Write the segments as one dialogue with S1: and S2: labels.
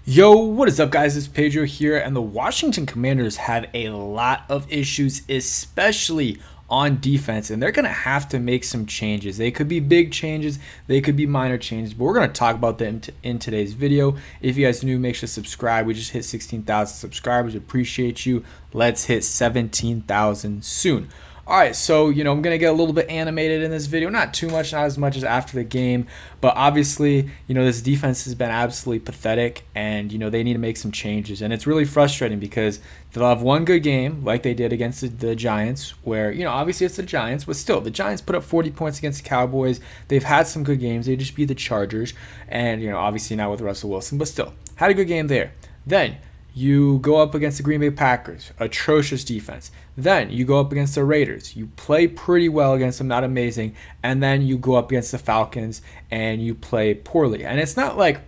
S1: Yo, what is up, guys? It's Pedro here, and the Washington Commanders have a lot of issues, especially on defense, and they're going to have to make some changes. They could be big changes, they could be minor changes, but we're going to talk about them in today's video. If you guys are new, make sure to subscribe. We just hit 16,000 subscribers. Appreciate you. Let's hit 17,000 soon. All right, so, I'm going to get a little bit animated in this video. Not too much, not as much as after the game. But obviously, this defense has been absolutely pathetic. And, they need to make some changes. And it's really frustrating because they'll have one good game like they did against the Giants where, obviously it's the Giants. But still, the Giants put up 40 points against the Cowboys. They've had some good games. They just beat the Chargers. And, obviously not with Russell Wilson. But still, had a good game there. Then you go up against the Green Bay Packers, atrocious defense. Then you go up against the Raiders. You play pretty well against them, not amazing. And then you go up against the Falcons and you play poorly. And it's not like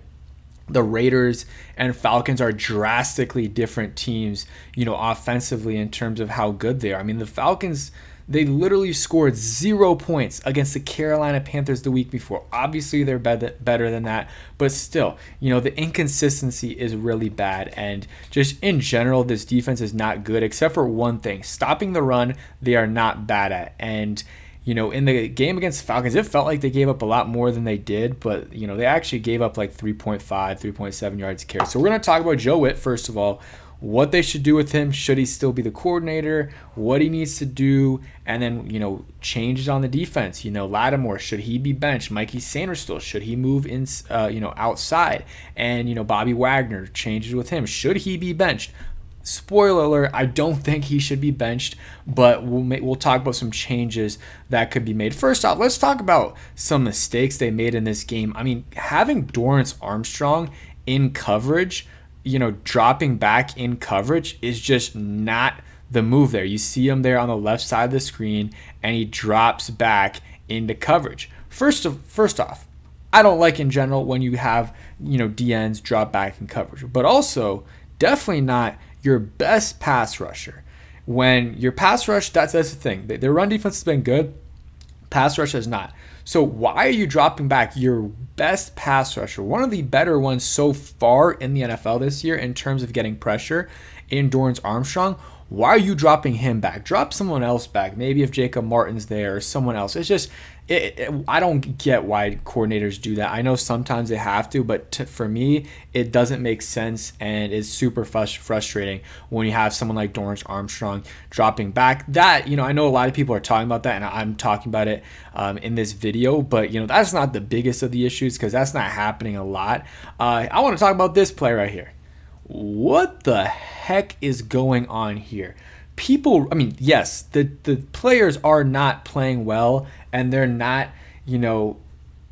S1: the Raiders and Falcons are drastically different teams, offensively in terms of how good they are. I mean, the Falcons, they literally scored 0 points against the Carolina Panthers the week before. Obviously, they're better than that, but still, the inconsistency is really bad. And just in general, this defense is not good, except for one thing. Stopping the run, they are not bad at. And in the game against the Falcons, it felt like they gave up a lot more than they did, but, they actually gave up like 3.5, 3.7 yards a carry. So we're going to talk about Joe Whitt, first of all, what they should do with him. Should he still be the coordinator? What he needs to do? And then, changes on the defense. Lattimore, should he be benched? Mikey Sainristil, should he move in, outside? And, Bobby Wagner, changes with him. Should he be benched? Spoiler alert, I don't think he should be benched, but we'll talk about some changes that could be made. First off, let's talk about some mistakes they made in this game. I mean, having Dorrance Armstrong in coverage, dropping back in coverage is just not the move there. You see him there on the left side of the screen, and he drops back into coverage. First off, I don't like in general when you have, DNs drop back in coverage, but also definitely not your best pass rusher. When your pass rush, that's the thing. Their run defense has been good. Pass rush has not. So why are you dropping back your best pass rusher, one of the better ones so far in the NFL this year in terms of getting pressure, in Dorrance Armstrong? Why are you dropping him back? Drop someone else back. Maybe if Jacob Martin's there or someone else. It's just, I don't get why coordinators do that. I know sometimes they have to, but for me, it doesn't make sense, and it's super frustrating when you have someone like Dorrance Armstrong dropping back. That, I know a lot of people are talking about that, and I'm talking about it in this video, but, that's not the biggest of the issues because that's not happening a lot. I want to talk about this play right here. What the heck is going on here? Yes, the players are not playing well, and they're not, even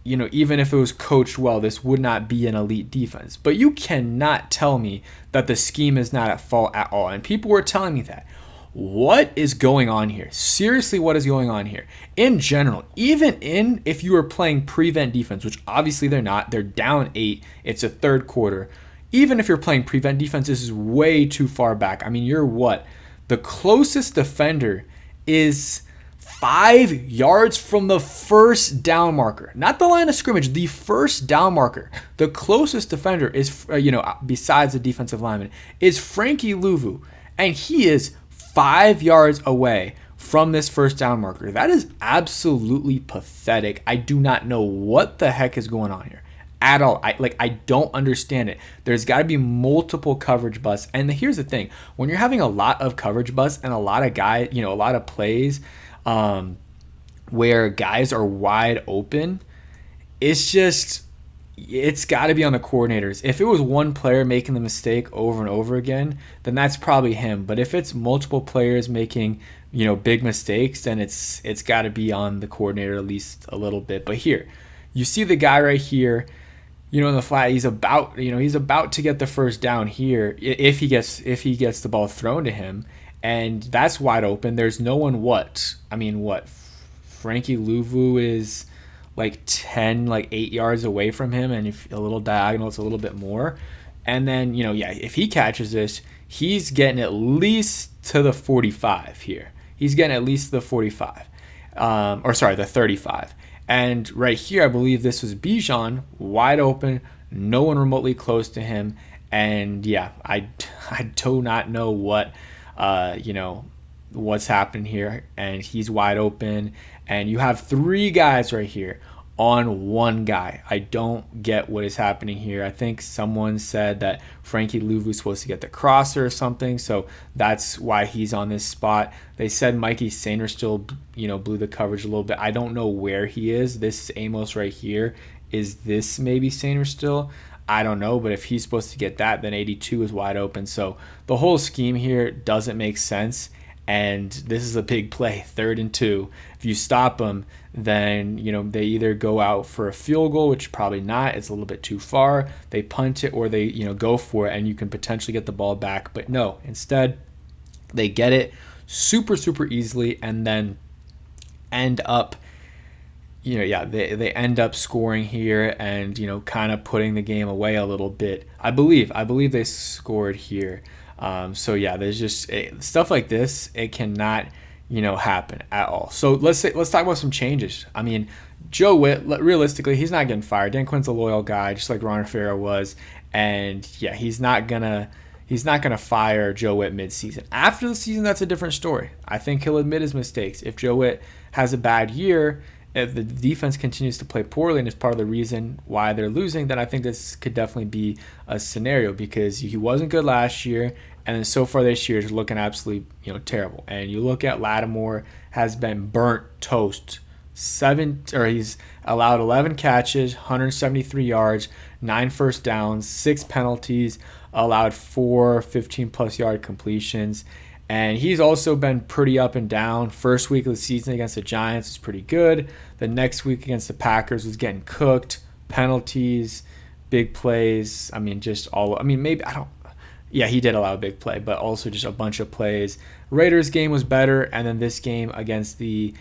S1: if it was coached well, this would not be an elite defense. But you cannot tell me that the scheme is not at fault at all. And people were telling me that. What is going on here? Seriously, what is going on here? In general, if you were playing prevent defense, which obviously they're not, they're down 8, it's a third quarter. Even if you're playing prevent defense, this is way too far back. I mean, you're what? The closest defender is 5 yards from the first down marker. Not the line of scrimmage, the first down marker. The closest defender is, besides the defensive lineman, is Frankie Louvu. And he is 5 yards away from this first down marker. That is absolutely pathetic. I do not know what the heck is going on here at all. I don't understand it. There's got to be multiple coverage busts. And here's the thing. When you're having a lot of coverage busts and a lot of a lot of plays where guys are wide open, it's got to be on the coordinators. If it was one player making the mistake over and over again, then that's probably him. But if it's multiple players making, big mistakes, then it's got to be on the coordinator at least a little bit. But here, you see the guy right here, in the flat, he's about to get the first down here if he gets the ball thrown to him, and that's wide open. There's no one. Frankie Louvu is like 8 yards away from him, and if a little diagonal, it's a little bit more. And then, if he catches this, he's getting at least to the 45 here. He's getting at least the 45, the 35. And right here, I believe this was Bijan, wide open, no one remotely close to him. And yeah, I do not know what, what's happening here. And he's wide open. And you have three guys right here on one guy. I don't get what is happening here. I think someone said that Frankie Louvu's supposed to get the crosser or something, so that's why he's on this spot. They said Mikey Sainer still, blew the coverage a little bit. I don't know where he is. This is Amos right here. Is this maybe Sainer still? I don't know, but if he's supposed to get that, then 82 is wide open. So the whole scheme here doesn't make sense. And this is a big play, 3rd and 2. If you stop them, then they either go out for a field goal, which probably not, it's a little bit too far. They punt it, or they go for it, and you can potentially get the ball back. But no, instead they get it super easily, and then end up they end up scoring here, and kind of putting the game away a little bit. I believe they scored here. So yeah, there's just stuff like this. It cannot, happen at all. So let's talk about some changes. I mean, Joe Whitt, realistically, he's not getting fired. Dan Quinn's a loyal guy, just like Ron Rivera was, and yeah, he's not gonna fire Joe Whitt midseason. After the season, that's a different story. I think he'll admit his mistakes. If Joe Whitt has a bad year, if the defense continues to play poorly and is part of the reason why they're losing, then I think this could definitely be a scenario, because he wasn't good last year, and then so far this year is looking absolutely terrible. And you look at Lattimore, has been burnt toast. He's allowed 11 catches, 173 yards, 9 first downs, 6 penalties, allowed 4 15-plus yard completions. And he's also been pretty up and down. First week of the season against the Giants was pretty good. The next week against the Packers was getting cooked. Penalties, big plays. Yeah, he did allow a big play, but also just a bunch of plays. Raiders game was better, and then this game against the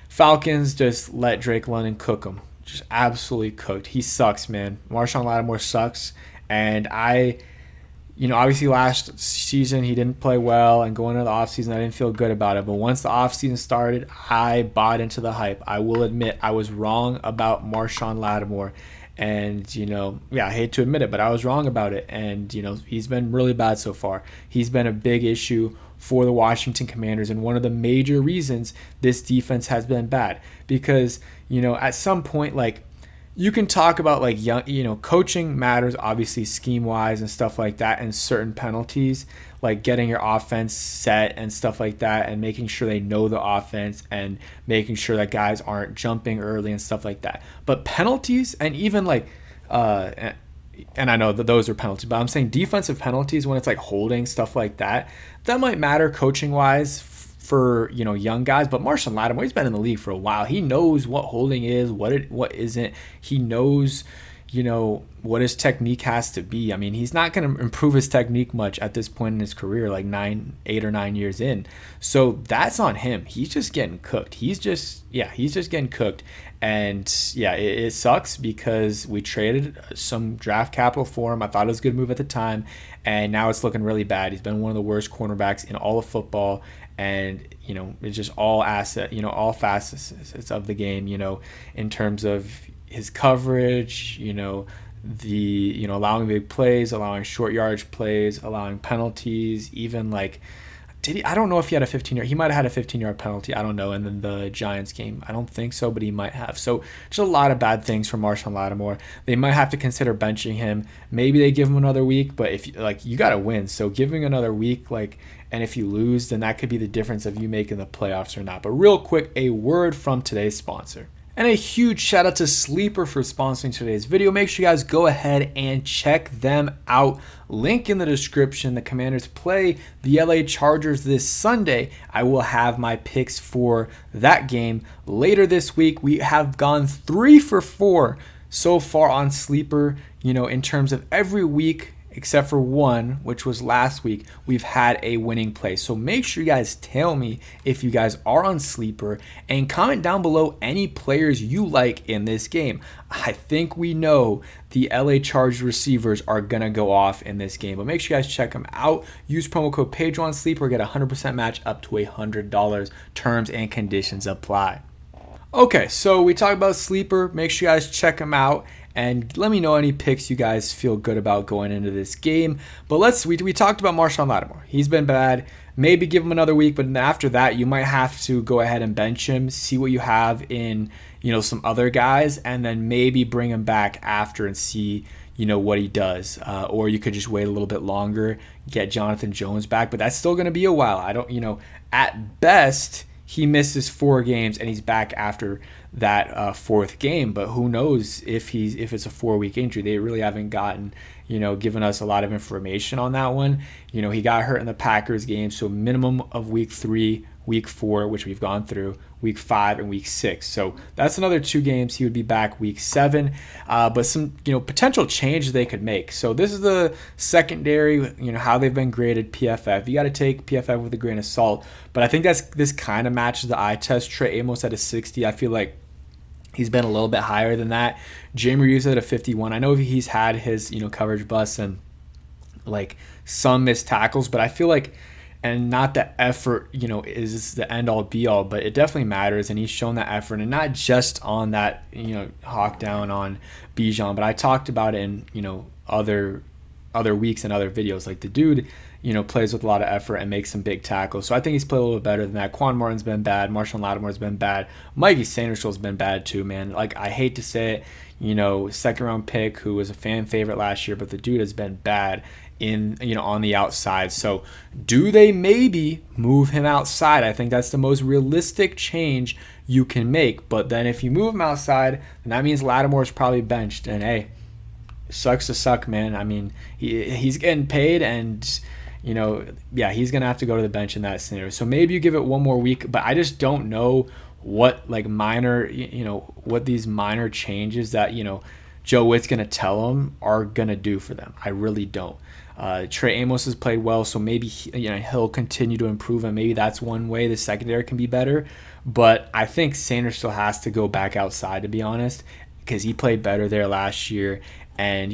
S1: Falcons just let Drake London cook him. Just absolutely cooked. He sucks, man. Marshawn Lattimore sucks. And obviously last season he didn't play well, and going into the offseason I didn't feel good about it. But once the offseason started, I bought into the hype. I will admit I was wrong about Marshawn Lattimore. And, I hate to admit it, but I was wrong about it. And, he's been really bad so far. He's been a big issue for the Washington Commanders, and one of the major reasons this defense has been bad. Because, at some point, you can talk about coaching matters, obviously scheme-wise and stuff like that, and certain penalties, like getting your offense set and stuff like that, and making sure they know the offense and making sure that guys aren't jumping early and stuff like that. But penalties, and even and I know that those are penalties, but I'm saying defensive penalties, when it's holding, stuff like that, that might matter coaching-wise for young guys. But Marshawn Lattimore, he's been in the league for a while. He knows what holding is, what isn't. He knows what his technique has to be. I mean, he's not going to improve his technique much at this point in his career, 8 or 9 years in. So that's on him. He's just getting cooked. He's just getting cooked. And yeah, it sucks, because we traded some draft capital for him. I thought it was a good move at the time, and now it's looking really bad. He's been one of the worst cornerbacks in all of football. And, it's just all all facets of the game, in terms of his coverage, the, allowing big plays, allowing short yardage plays, allowing penalties, even I don't know if he had a 15-yard. He might have had a 15-yard penalty. I don't know. And then the Giants game, I don't think so, but he might have. So just a lot of bad things from Marshawn Lattimore. They might have to consider benching him. Maybe they give him another week, but if you got to win. So giving another week, and if you lose, then that could be the difference of you making the playoffs or not. But real quick, a word from today's sponsor. And a huge shout out to Sleeper for sponsoring today's video. Make sure you guys go ahead and check them out. Link in the description. The Commanders play the LA Chargers this Sunday. I will have my picks for that game later this week. We have gone 3 for 4 so far on Sleeper, in terms of every week except for one, which was last week, we've had a winning play. So make sure you guys tell me if you guys are on Sleeper, and comment down below any players you like in this game. I think we know the LA Chargers receivers are going to go off in this game, but make sure you guys check them out. Use promo code Pedro on Sleeper, get a 100% match up to $100. Terms and conditions apply. Okay, so we talked about Sleeper. Make sure you guys check them out. and let me know any picks you guys feel good about going into this game. But we talked about Marshawn Lattimore. He's been bad. Maybe give him another week, but after that, you might have to go ahead and bench him, see what you have in, some other guys, and then maybe bring him back after and see, what he does. Or you could just wait a little bit longer, get Jonathan Jones back, but that's still going to be a while. I don't, at best, he misses 4 games and he's back after that 4th game, but who knows if it's a 4-week injury. They really haven't given us a lot of information on that one. He got hurt in the Packers game, so minimum of week 3, week 4, which we've gone through, week 5 and week 6. So that's another 2 games. He would be back week 7. But some potential changes they could make. So this is the secondary, how they've been graded PFF. You got to take PFF with a grain of salt. But I think this kind of matches the eye test. Trey Amos at a 60. I feel like he's been a little bit higher than that. Jamie Reeves at a 51. I know he's had his coverage busts and like some missed tackles, but I feel like, and not that effort, is the end all be all, but it definitely matters, and he's shown that effort, and not just on that, hawk down on Bijan, but I talked about it in, other weeks and other videos. Like the dude, plays with a lot of effort and makes some big tackles. So I think he's played a little bit better than that. Quan Martin's been bad. Marshawn Lattimore's been bad. Mikey Sandersfield's been bad too, man. Like, I hate to say it, second round pick who was a fan favorite last year, but the dude has been bad on the outside. So do they maybe move him outside? I think that's the most realistic change you can make. But then if you move him outside, then that means Lattimore's probably benched. And hey, sucks to suck, man. I mean, he's getting paid, and he's gonna have to go to the bench in that scenario. So maybe you give it one more week, but I just don't know what what these minor changes that Joe Whitt's gonna tell them are gonna do for them. I really don't. Trey Amos has played well, so maybe he'll continue to improve, and maybe that's one way the secondary can be better. But I think Sanders still has to go back outside, to be honest, because he played better there last year. And,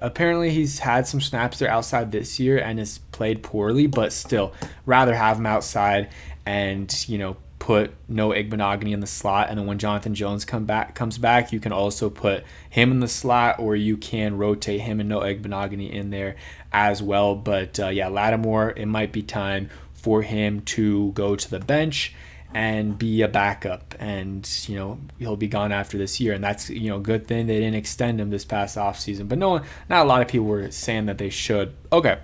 S1: apparently he's had some snaps there outside this year and has played poorly, but still, rather have him outside and, put Noah Igbenogany in the slot. And then when Jonathan Jones comes back, you can also put him in the slot, or you can rotate him and Noah Igbenogany in there as well. But, Lattimore, it might be time for him to go to the bench and be a backup, and he'll be gone after this year, and that's a good thing they didn't extend him this past offseason. But not a lot of people were saying that they should. Okay,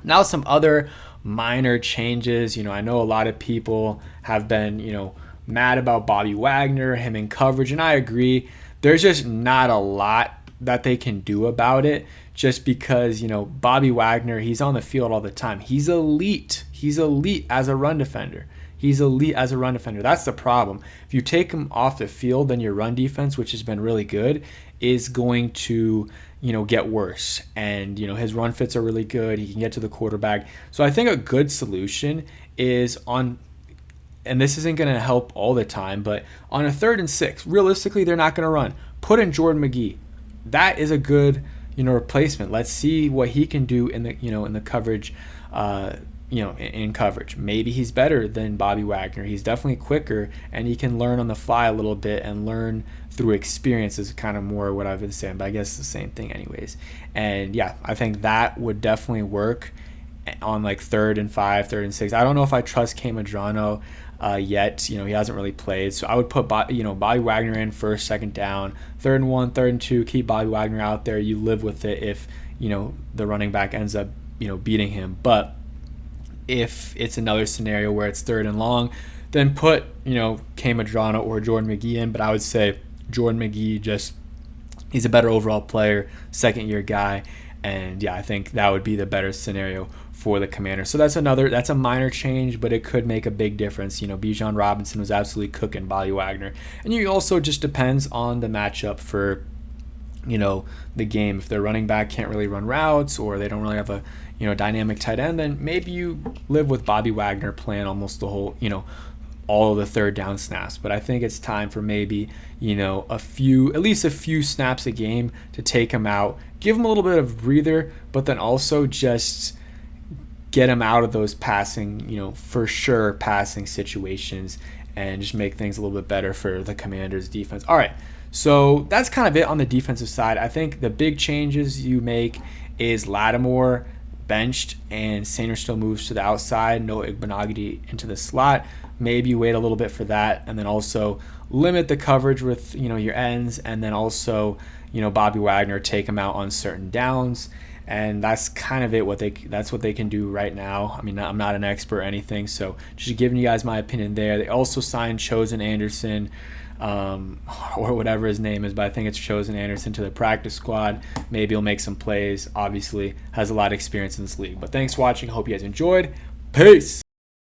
S1: now some other minor changes. I know a lot of people have been mad about Bobby Wagner, him in coverage, and I agree. There's just not a lot that they can do about it, just because Bobby Wagner, he's on the field all the time. He's elite as a run defender. That's the problem. If you take him off the field, then your run defense, which has been really good, is going to, get worse. And, his run fits are really good. He can get to the quarterback. So I think a good solution is and this isn't going to help all the time, but on a 3rd and 6, realistically, they're not going to run. Put in Jordan McGee. That is a good, replacement. Let's see what he can do in the coverage, in coverage. Maybe he's better than Bobby Wagner. He's definitely quicker, and he can learn on the fly a little bit and learn through experience is kind of more what I've been saying, but I guess it's the same thing anyways. And I think that would definitely work on like 3rd and 5, 3rd and 6. I don't know if I trust K. Madrano yet. He hasn't really played, so I would put Bobby Wagner in 1st, 2nd down, 3rd and 1, 3rd and 2. Keep Bobby Wagner out there. You live with it if the running back ends up beating him. But if it's another scenario where it's 3rd and long, then put K. Madrano or Jordan McGee in. But I would say Jordan McGee, he's a better overall player, 2nd-year guy, and I think that would be the better scenario for the Commanders. So that's a minor change, but it could make a big difference. Bijan Robinson was absolutely cooking Bobby Wagner, and you also just depends on the matchup for the game. If their running back can't really run routes, or they don't really have a dynamic tight end, then maybe you live with Bobby Wagner playing almost the whole all of the 3rd down snaps. But I think it's time for maybe at least a few snaps a game to take him out, give him a little bit of breather, but then also just get him out of those passing for sure passing situations, and just make things a little bit better for the Commanders defense. All right, So that's kind of it on the defensive side. I think the big changes you make is Lattimore benched and Sainristil moves to the outside, no Igbenogany into the slot. Maybe wait a little bit for that, and then also limit the coverage with your ends, and then also Bobby Wagner, take him out on certain downs. And that's kind of it. That's what they can do right now. I mean, I'm not an expert or anything, so just giving you guys my opinion there. They also signed Chosen Anderson, or whatever his name is, but I think it's Chosen Anderson, to the practice squad. Maybe he'll make some plays. Obviously, has a lot of experience in this league. But thanks for watching. Hope you guys enjoyed. Peace.